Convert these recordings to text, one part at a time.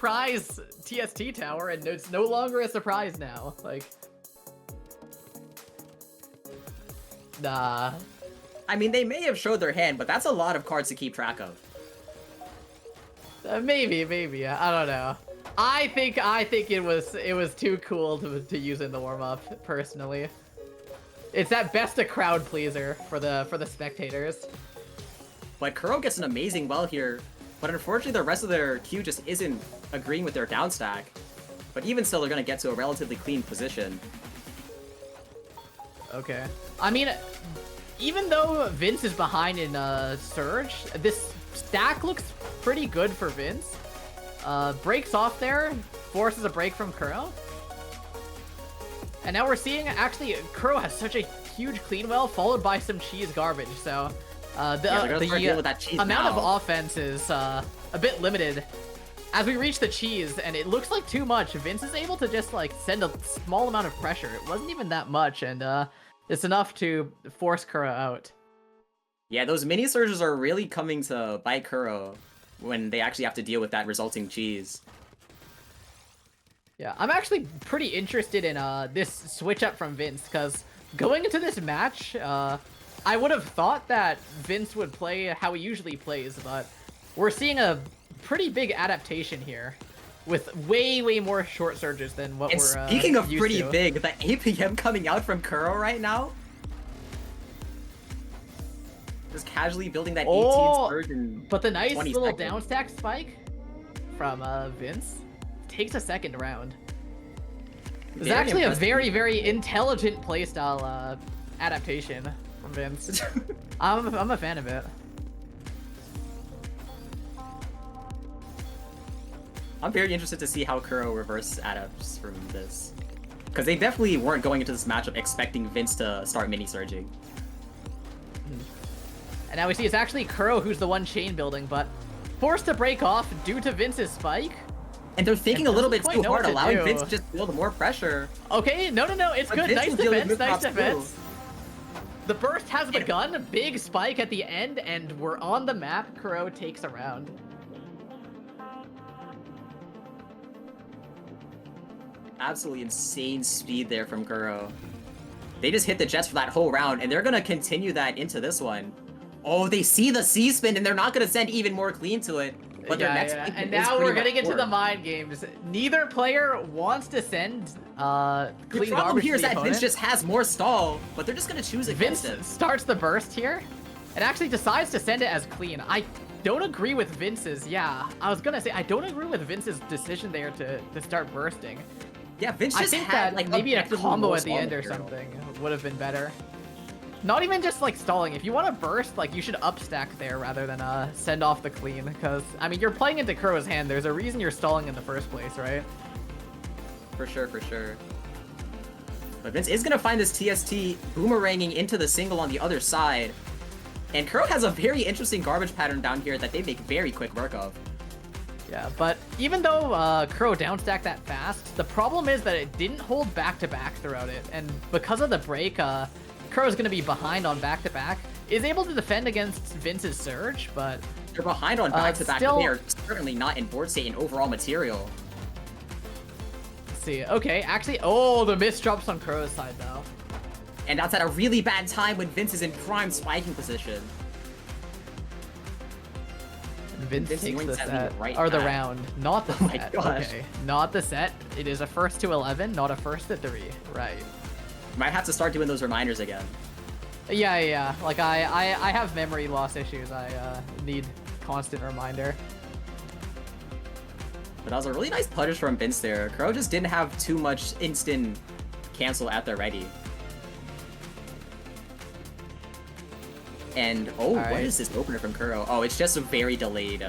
surprise TST tower, and it's no longer a surprise now. Like, nah. I mean, they may have showed their hand, but that's a lot of cards to keep track of. Maybe. I don't know. I think it was too cool to use in the warm up. Personally, it's that best of crowd pleaser for the spectators. But Kuro gets an amazing well here, but unfortunately the rest of their queue just isn't agreeing with their down stack. But even still, they're gonna get to a relatively clean position. Okay. I mean, even though Vince is behind in Surge, this stack looks pretty good for Vince. Breaks off there, forces a break from Kuro. And now we're seeing, actually, Kuro has such a huge clean well, followed by some cheese garbage, so the amount of offense is a bit limited. As we reach the cheese, and it looks like too much, Vince is able to just, like, send a small amount of pressure. It wasn't even that much, and it's enough to force Kuro out. Yeah, those mini surges are really coming to bite Kuro when they actually have to deal with that resulting cheese. Yeah, I'm actually pretty interested in this switch up from Vince, because going into this match, I would have thought that Vince would play how he usually plays, but we're seeing a pretty big adaptation here, with way more short surges than what we're speaking of used pretty to. big, the APM coming out from Kuro right now, just casually building that 18 surge in but the nice 20 little seconds. down stack spike from Vince takes a second round. It's Very actually impressive. a very intelligent playstyle adaptation from Vince. I'm a fan of it. I'm very interested to see how Kuro reverse adapts from this. Because they definitely weren't going into this matchup expecting Vince to start mini-surging. And now we see it's actually Kuro who's the one chain building, but forced to break off due to Vince's spike. And they're thinking a little bit doesn't too quite know hard, what to allowing do. Vince to just build more pressure. Okay, no, it's But good. Vince Nice is dealing with defense, nice mid-props defense. The burst has begun, big spike at the end, and we're on the map. Kuro takes a round. Absolutely insane speed there from Kuro. They just hit the Jets for that whole round, and they're gonna continue that into this one. Oh, they see the C-spin, and they're not gonna send even more clean to it. But their next yeah. pick And is now pretty we're getting much into the forward. mind games. Neither player wants to send The clean problem garbage here to is the that Vince opponent. just has more stall, but they're just gonna choose against Vince it. starts the burst here, and actually decides to send it as clean. I don't agree with Vince's. Yeah, I was gonna say I don't agree with Vince's decision there to start bursting. Yeah, Vince I just think had that like maybe a objectively combo more at the stall end or material. something would have been better. Not even just like stalling. If you want to burst, like you should upstack there rather than send off the clean. Because I mean, you're playing into Kuro's hand. There's a reason you're stalling in the first place, right? For sure. But Vince is gonna find this TST boomeranging into the single on the other side. And Kuro has a very interesting garbage pattern down here that they make very quick work of. Yeah, but even though Kuro downstacked that fast, the problem is that it didn't hold back-to-back throughout it. And because of the break, Kuro's going to be behind on back-to-back. Is able to defend against Vince's surge, but... They're behind on back-to-back, still... but they are certainly not in board state in overall material. Let's see. Okay, actually... Oh, the miss drops on Kuro's side, though. And that's at a really bad time when Vince is in prime spiking position. Vince Vince takes wins the that set, lead right or the back. round, not the Oh my set. gosh. Okay, not the set. It is a first to 11, not a first to 3. Right. Might have to start doing those reminders again. Yeah. Like I have memory loss issues. I need constant reminder. But that was a really nice punish from Vince there. Kuro just didn't have too much instant cancel at the ready. And, oh, All what right. is this opener from Kuro? Oh, it's just a very delayed,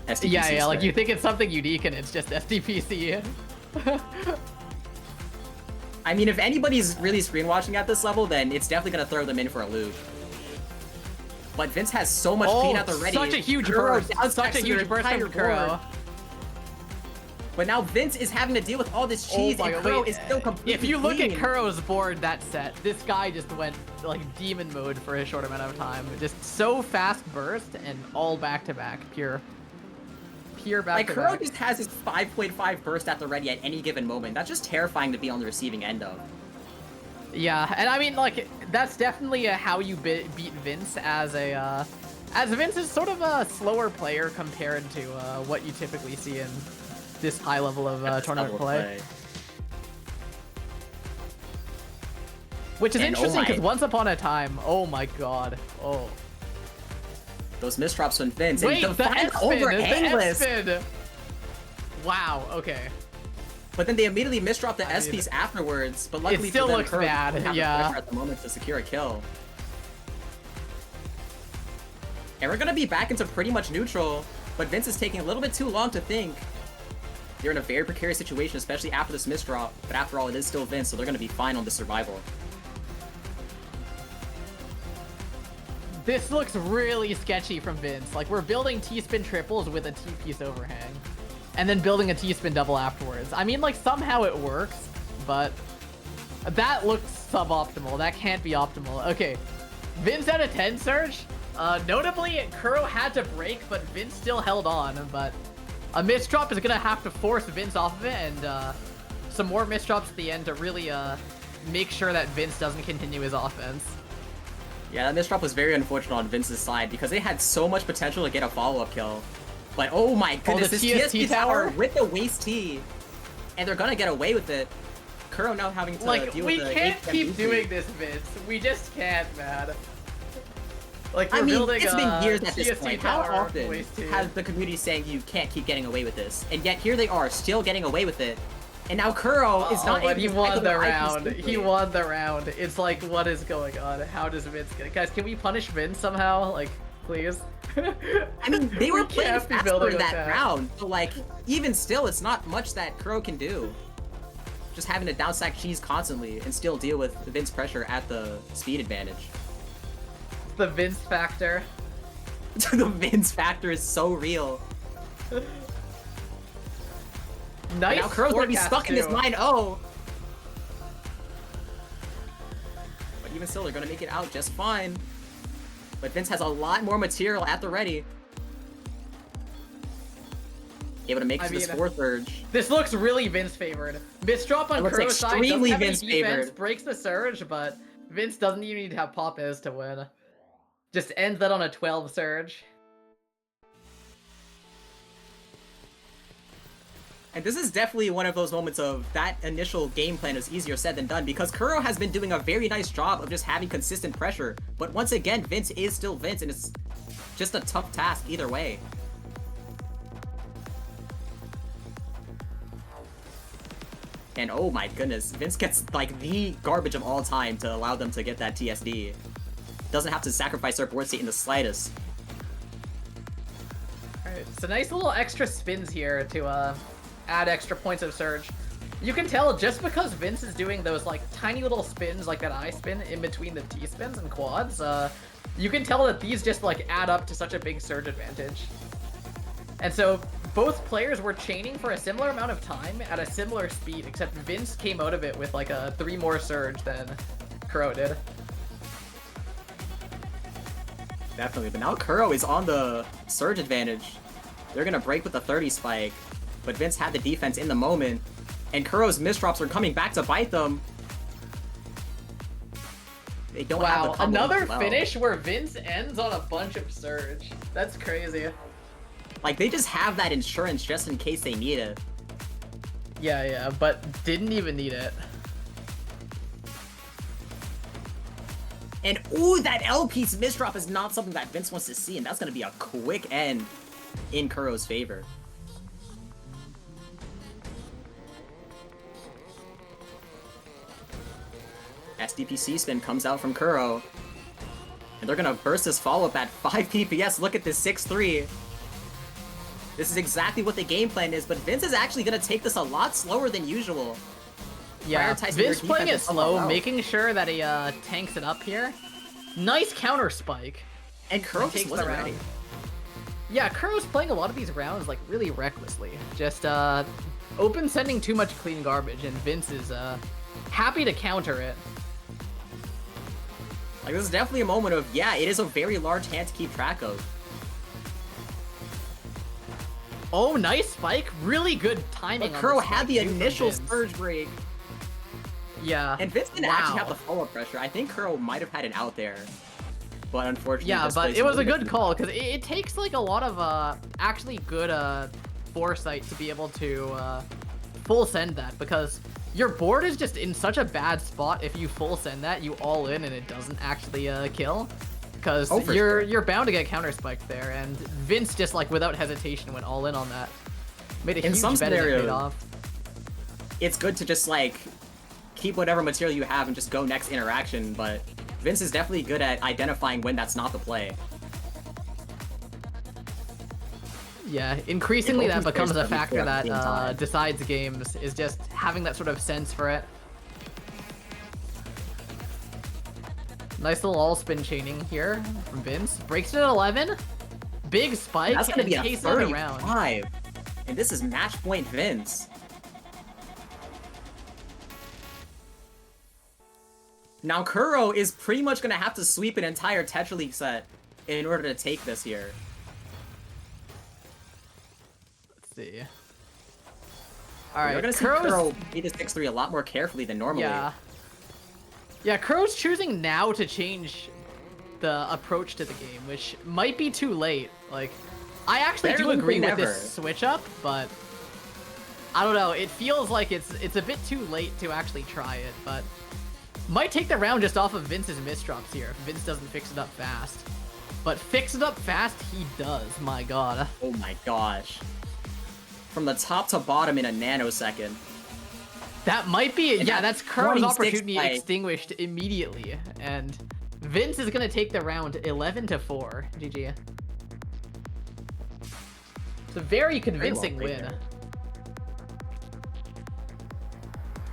SDPC Yeah, like spread. you think it's something unique and it's just SDPC. I mean, if anybody's really screen watching at this level, then it's definitely gonna throw them in for a loop. But Vince has so much clean at the ready. Such a huge Kuro burst. downstacks Such a their huge burst entire from Kuro. board. But now Vince is having to deal with all this cheese, my and God, Kuro wait, is still completely If you look clean. at Kuro's board that set, this guy just went like demon mode for a short amount of time. Just so fast burst and all back to back, pure. here back Like, to Kuro back. just has his 5.5 burst at the ready at any given moment. That's just terrifying to be on the receiving end of. Yeah, and I mean, like, that's definitely how you beat Vince as a, as Vince is sort of a slower player compared to what you typically see in this high level of tournament play. Which is interesting because once upon a time, oh my god, oh. Those misdrops from Vince. Wait, and the S-spin, S-spin! Wow, okay. But then they immediately misdrop the S-piece afterwards, but luckily it still for them, looks Kuro bad, didn't have the yeah. pressure at the moment to secure a kill. And we're gonna be back into pretty much neutral, but Vince is taking a little bit too long to think. They're in a very precarious situation, especially after this misdraw, but after all, it is still Vince, so they're gonna be fine on the survival. This looks really sketchy from Vince. Like, we're building T-spin triples with a T-piece overhang. And then building a T-spin double afterwards. I mean, like, somehow it works, but that looks suboptimal. That can't be optimal. Okay, Vince had a 10 surge. Notably, Kuro had to break, but Vince still held on. But a misdrop is gonna have to force Vince off of it, and some more misdrops at the end to really make sure that Vince doesn't continue his offense. Yeah, that misdrop was very unfortunate on Vince's side because they had so much potential to get a follow-up kill. But oh my goodness, the this TSP tower with the waste T, and they're gonna get away with it. Kuro now having to deal with the we can't keep HMDC. doing this, Vince. We just can't, man. Like, we're I mean, building it's been years at this TST point. How tower often waste T. has the community saying you can't keep getting away with this? And yet here they are, still getting away with it. And now Kuro is not but he able to won cycle the their IP round. smoothly. He won the round. It's like, what is going on? How does Vince get it? Guys, can we punish Vince somehow? Like, please? I mean, they were playing can't be fast building for like that round, so like, even still, it's not much that Kuro can do. Just having to downstack cheese constantly and still deal with the Vince pressure at the speed advantage. The Vince factor. The Vince factor is so real. Nice. Now Kuro's gonna be stuck in this 9-0. But even still, they're gonna make it out just fine. But Vince has a lot more material at the ready. Able to make it to this fourth urge. This looks really Vince favored. Misdrop on Kuro's side, doesn't extremely have any Vince defense, favored. breaks the surge, but Vince doesn't even need to have Pop-Ez to win. Just ends that on a 12 surge. And this is definitely one of those moments of that initial game plan is easier said than done because Kuro has been doing a very nice job of just having consistent pressure. But once again, Vince is still Vince and it's just a tough task either way. And oh my goodness, Vince gets like the garbage of all time to allow them to get that TSD. Doesn't have to sacrifice their board state in the slightest. Alright, so nice little extra spins here to add extra points of surge. You can tell just because Vince is doing those like tiny little spins like that I spin in between the T spins and quads, you can tell that these just like add up to such a big surge advantage. And so both players were chaining for a similar amount of time at a similar speed, except Vince came out of it with like a 3 more surge than Kuro did. Definitely, but now Kuro is on the surge advantage. They're gonna break with the 30 spike, but Vince had the defense in the moment, and Kuro's misdrops are coming back to bite them. They don't have the combo another as well. finish where Vince ends on a bunch of surge. That's crazy. Like, they just have that insurance just in case they need it. Yeah, but didn't even need it. And ooh, that L-piece misdrop is not something that Vince wants to see, and that's gonna be a quick end in Kuro's favor. SDPC spin comes out from Kuro. And they're gonna burst this follow-up at 5 PPS. Look at this 6-3. This is exactly what the game plan is, but Vince is actually gonna take this a lot slower than usual. Yeah, Prioritizing Vince their playing it defense slow, above. making sure that he tanks it up here. Nice counter spike. And Kuro just Takes the wasn't round. ready. Yeah, Kuro's playing a lot of these rounds like really recklessly. Just open sending too much clean garbage, and Vince is happy to counter it. Like, this is definitely a moment of, yeah, it is a very large hand to keep track of. Oh, nice spike. Really good timing. But on Kuro the had spike the too from initial Vince. surge break. Yeah. And Vince didn't actually have Wow. the follow-up pressure. I think Kuro might have had an out there. But unfortunately, Yeah, this but place it was a really good call because it takes like a lot of actually good foresight to be able to full send that, because your board is just in such a bad spot. If you full send that, you all in and it doesn't actually kill, because you're bound to get counter spiked there. And Vince just like without hesitation went all in on that. Made a In huge some bet and it paid scenarios, off. it's good to just like keep whatever material you have and just go next interaction, but Vince is definitely good at identifying when that's not the play. Yeah, increasingly that Both becomes a players have factor equal at the same that time. decides games, is just having that sort of sense for it. Nice little all spin chaining here from Vince. Breaks it at 11. Big spike That's gonna and be a takes it around. 35. And this is match point Vince. Now Kuro is pretty much gonna have to sweep an entire Tetra League set in order to take this here. Let's see. We're Alright, gonna see Kuro beat the 6-3 a lot more carefully than normally. Yeah. Yeah, Kuro's choosing now to change the approach to the game, which might be too late. Like, I actually Better do late agree than with never. this switch up, but I don't know. It feels like it's a bit too late to actually try it, but might take the round just off of Vince's misdrops here if Vince doesn't fix it up fast. But fix it up fast, he does. My god. Oh my gosh. From the top to bottom in a nanosecond. That might be it. Yeah, that's Kuro's 26 opportunity by- extinguished immediately, and Vince is gonna take the round 11-4. GG. It's a very convincing played win. there.